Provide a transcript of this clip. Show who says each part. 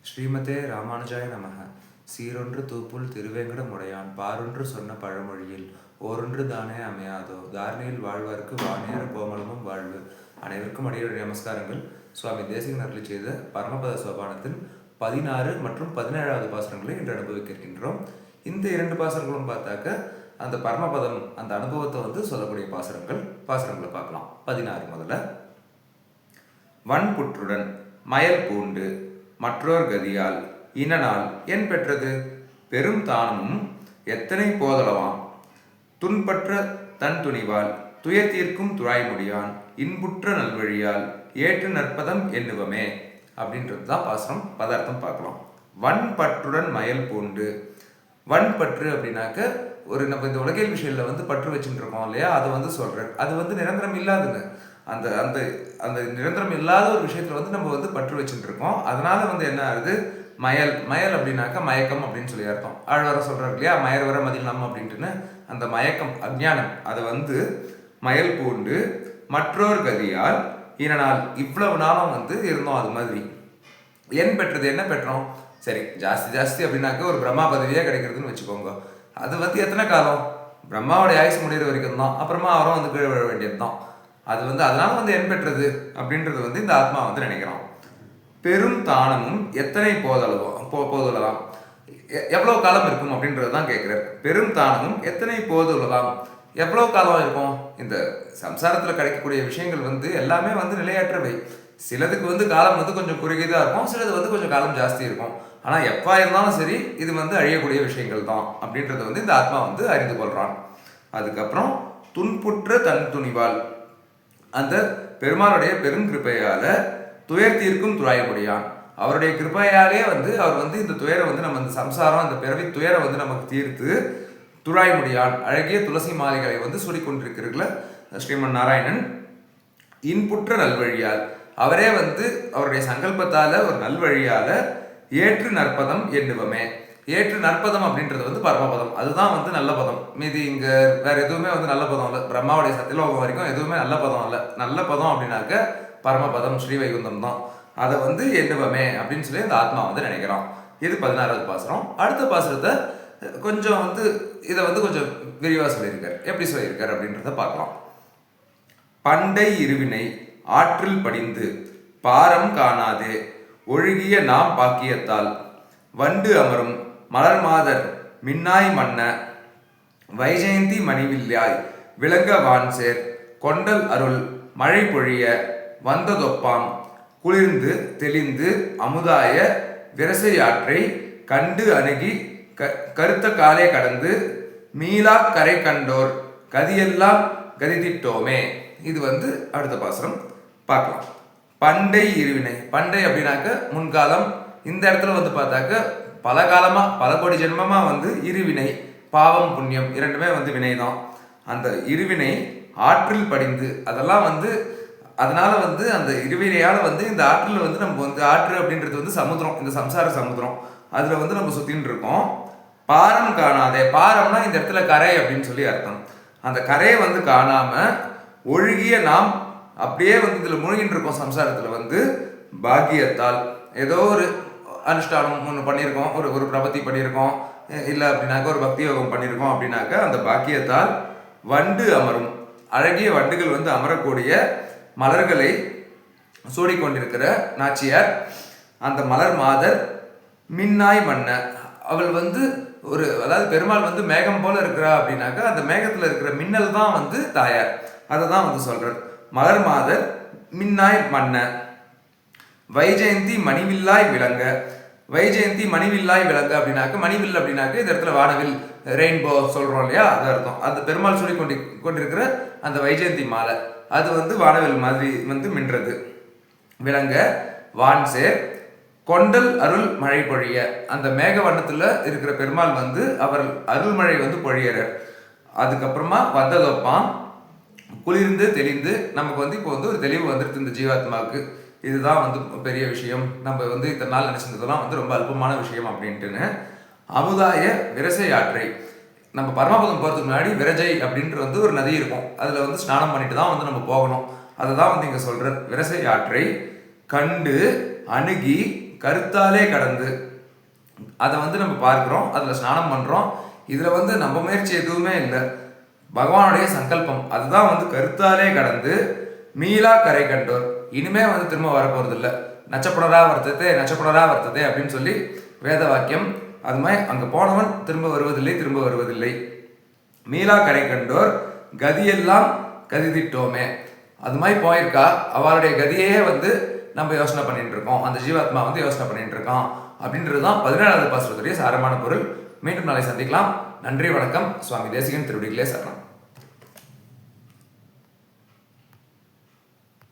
Speaker 1: ஸ்ரீமதே ராமானுஜாய நமக. சீரொன்று தூப்புல் திருவேங்கடமுடையான் பாரொன்று சொன்ன பழமொழியில் ஓரொன்று தானே அமையாதோ தாரணையில் வாழ்வார்க்கு வானேற கோமளமும் வாழ்வு. அனைவருக்கும் அடியுடைய நமஸ்காரங்கள். சுவாமி தேசிகன் அருளி செய்த பரமபத சோபானத்தின் 16 மற்றும் 17வது பாசுரங்களை இன்று அனுபவிக்க இருக்கின்றோம். இந்த 2 பாசுரங்களும் பார்த்தாக்க அந்த பரமபதம் அந்த அனுபவத்தை சொல்லக்கூடிய பாசுரங்களை பார்க்கலாம். 16 முதல்ல. வன்புற்றுடன் மயல் பூண்டு மற்றோர் கதியால் இனனால் என் பெற்றது பெரும் தானமும் எத்தனை போதளவாம் துன்பற்ற தன் துணிவால் துயர் தீர்க்கும் துழாய்முடியான் இன்புற்ற நல்வழியால் ஏற்று நற்பதம் எண்ணுவமே அப்படின்றது தான் பாசுரம். பதார்த்தம் பார்க்கலாம். வன்பற்றுடன் மயல் பூண்டு. வன்பற்று அப்படின்னாக்க ஒரு நம்ம இந்த உலகியல் விஷயத்தில் பற்று வச்சுட்டு இருக்கோம் இல்லையா, அதை சொல்றேன். அது நிரந்தரம் இல்லாதுன்னு அந்த அந்த அந்த நிரந்தரம் இல்லாத ஒரு விஷயத்துல நம்ம பற்று வச்சுட்டு இருக்கோம். அதனால என்ன ஆகுது, மயல் அப்படின்னாக்கா மயக்கம் அப்படின்னு சொல்லி அர்த்தம். ஆழ்வார சொல்றாரு இல்லையா, மயர் வர மதில் நம்ம அப்படின்ட்டுன்னு அந்த மயக்கம் அஜ்ஞானம் அதை மயல் பூண்டு மற்றோர் கதியால் இதனால் இவ்வளவு நாளும் இருந்தோம். அது மாதிரி என் பெற்றது என்ன பெற்றோம், சரி ஜாஸ்தி அப்படின்னாக்க ஒரு பிரம்மா பதவியே கிடைக்கிறதுன்னு வச்சுக்கோங்க. அது எத்தனை காலம், பிரம்மாவோடைய ஆயுசு முடிகிற வரைக்கும் தான். அப்புறமா அவரும் கீழே விழ வேண்டியது தான். அது அதனால என் பெற்றது அப்படின்றது இந்த ஆத்மா நினைக்கிறான். பெரும் தானமும் எத்தனை போதுள்ளதாம், எவ்வளவு காலம் இருக்கும் அப்படின்றது தான் கேட்கிறார். பெரும் தானமும் எத்தனை போதுள்ளதாம், எவ்வளவு காலம் இருக்கும். இந்த சம்சாரத்துல கிடைக்கக்கூடிய விஷயங்கள் எல்லாமே நிலையற்றவை. சிலதுக்கு காலம் கொஞ்சம் குறுகியதா இருக்கும், சிலது கொஞ்சம் காலம் ஜாஸ்தி இருக்கும். ஆனா எப்பா இருந்தாலும் சரி இது அழியக்கூடிய விஷயங்கள் தான் அப்படின்றத இந்த ஆத்மா அறிந்து கொள்றான். அதுக்கப்புறம் துன்புற்ற தன் துணிவால், அந்த பெருமானுடைய பெருங்கிருப்பையால துயர் தீர்க்கும் துழாய்முடியான். அவருடைய கிருப்பையாலே அவர் இந்த துயரை நம்ம இந்த சம்சாரம் இந்த பிறவி துயரை நமக்கு தீர்த்து துழாய்முடியான் அழகிய துளசி மாலைகளை சூடிக்கொண்டிருக்கிறீர்கள ஸ்ரீமன் நாராயணன். இன்புற்ற நல்வழியால், அவரே அவருடைய சங்கல்பத்தால ஒரு நல்வழியால ஏற்று நற்பதம் எண்ணுவமே. ஏற்று நற்பதம் அப்படின்றது பரமபதம், அதுதான் நல்ல பதம். மீதி இங்க வேற எதுவுமே நல்ல பதம் இல்லை. பிரம்மாவுடைய சத்தியலோகம் வரைக்கும் எதுவுமே நல்ல பதம் இல்லை. நல்ல பதம் அப்படின்னாக்க பரமபதம் ஸ்ரீவைகுந்தம் தான். அதை எண்ணுவமே அப்படின்னு சொல்லி அந்த ஆத்மா நினைக்கிறான். இது 16வது பாசுரம். அடுத்த பாசுரத்தை கொஞ்சம் இதை கொஞ்சம் விரிவா சொல்லியிருக்காரு. எப்படி சொல்லியிருக்காரு அப்படின்றத பார்க்கலாம். பண்டை இருவினை ஆற்றில் படிந்து பாரம் காணாதே ஒழுகிய நாம் பாக்கியத்தால் வண்டு அமரும் மலர் மாதர் மின்னாய் மன்ன வைஜெயந்தி மணிவில்யாய் விளங்க வான்சேர் கொண்டல் அருள் மழை பொழிய வந்ததொப்பாம் குளிர்ந்து தெளிந்து அமுதாய விரசையாற்றை கண்டு அணுகி கருத்த காலே கடந்து மீளா கரை கண்டோர் கதியெல்லாம் கதித்திட்டோமே. இது அடுத்த பாசுரம் பார்க்கலாம். பண்டை இருவினை. பண்டை அப்படின்னாக்க முன்காலம். இந்த இடத்துல பார்த்தாக்க பல காலமா பல கோடி ஜென்மமா இருவினை, பாவம் புண்ணியம் இரண்டுமே வினை தான். அந்த இருவினை ஆற்றில் படிந்து, அதெல்லாம் அதனால அந்த இருவினையால இந்த ஆற்றில் நம்ம ஆற்று அப்படின்றது சமுத்திரம், இந்த சம்சார சமுத்திரம். அதுல நம்ம சுத்தின்னு இருக்கோம். பாரம் காணாதே. பாரம்னா இந்த இடத்துல கரை அப்படின்னு சொல்லி அர்த்தம். அந்த கரையை காணாம ஒழுகிய நாம் அப்படியே இதுல மூழ்கின்னு இருக்கோம். சம்சாரத்துல பாக்கியத்தால் ஏதோ ஒரு அனுஷ்டானம் ஒன்று பண்ணியிருக்கோம், ஒரு பிரபத்தி பண்ணியிருக்கோம், இல்லை அப்படின்னாக்க ஒரு பக்தி யோகம் பண்ணியிருக்கோம். அப்படின்னாக்க அந்த பாக்கியத்தால் வண்டு அமரும், அழகிய வண்டுகள் அமரக்கூடிய மலர்களை சூடிக்கொண்டிருக்கிற நாச்சியார், அந்த மலர் மாதர் மின்னாய் மன்ன. அவள் ஒரு அதாவது பெருமாள் மேகம் போல இருக்கிறா அப்படின்னாக்கா அந்த மேகத்துல இருக்கிற மின்னல் தான் தாயார். அதை தான் சொல்றார். மலர் மாதர் மின்னாய் மன்ன வைஜெயந்தி மணிவில்லாய் விளங்க. வைஜெயந்தி மணிவில்லாய் விளங்க அப்படின்னாக்க, மணிவில் அப்படின்னாக்க இந்த இடத்துல வானவில், ரெயின்போ சொல்றோம் இல்லையா, அது அர்த்தம். அந்த பெருமாள் சொல்லி கொண்டிருக்கிற அந்த வைஜெயந்தி மாலை அது வானவில் மாதிரி மின்றது. விளங்க வான்சேர் கொண்டல் அருள் மழை பொழிய. அந்த மேக வண்ணத்துல இருக்கிற பெருமாள் அவர் அருள்மழை பொழியறார். அதுக்கப்புறமா வந்ததொப்பாம் குளிர்ந்து தெளிந்து. நமக்கு இப்போ ஒரு தெளிவு வந்துடுது இந்த ஜீவாத்மாவுக்கு. இதுதான் பெரிய விஷயம். நம்ம இத்தனை நாள் நினைச்சிருந்ததெல்லாம் ரொம்ப அல்பமான விஷயம் அப்படின்ட்டுன்னு. அமுதாய விரசை ஆற்றை, நம்ம பரமபதம் போகிறதுக்கு முன்னாடி விரஜை அப்படின்ற ஒரு நதி இருக்கும். அதில் ஸ்நானம் பண்ணிட்டு தான் நம்ம போகணும். அதை தான் இங்கே சொல்கிற. விரசை ஆற்றை கண்டு அணுகி கருத்தாலே கடந்து அதை நம்ம பார்க்குறோம், அதில் ஸ்நானம் பண்ணுறோம். இதில் நம்ம முயற்சி எதுவுமே இல்லை, பகவானுடைய சங்கல்பம். அதுதான் கருத்தாலே கடந்து மீளா கரை கண்டோர். இனிமே திரும்ப வரப்போறது இல்லை. நச்சப்புணரா வர்த்ததே அப்படின்னு சொல்லி வேத வாக்கியம். அது மாதிரி அங்கே போனவன் திரும்ப வருவதில்லை. மீளா கரை கண்டோர் கதியெல்லாம் கதிதிட்டோமே. அது மாதிரி போயிருக்கா, அவளுடைய கதியே நம்ம யோசனை பண்ணிட்டு இருக்கோம், அந்த ஜீவாத்மா யோசனை பண்ணிட்டு இருக்கோம் அப்படின்றது தான் 17வது பாசுரத்துடைய சாரமான பொருள். மீண்டும் நாளை சந்திக்கலாம். நன்றி, வணக்கம். சுவாமி தேசிகன் திருவடிகளே சரணம்.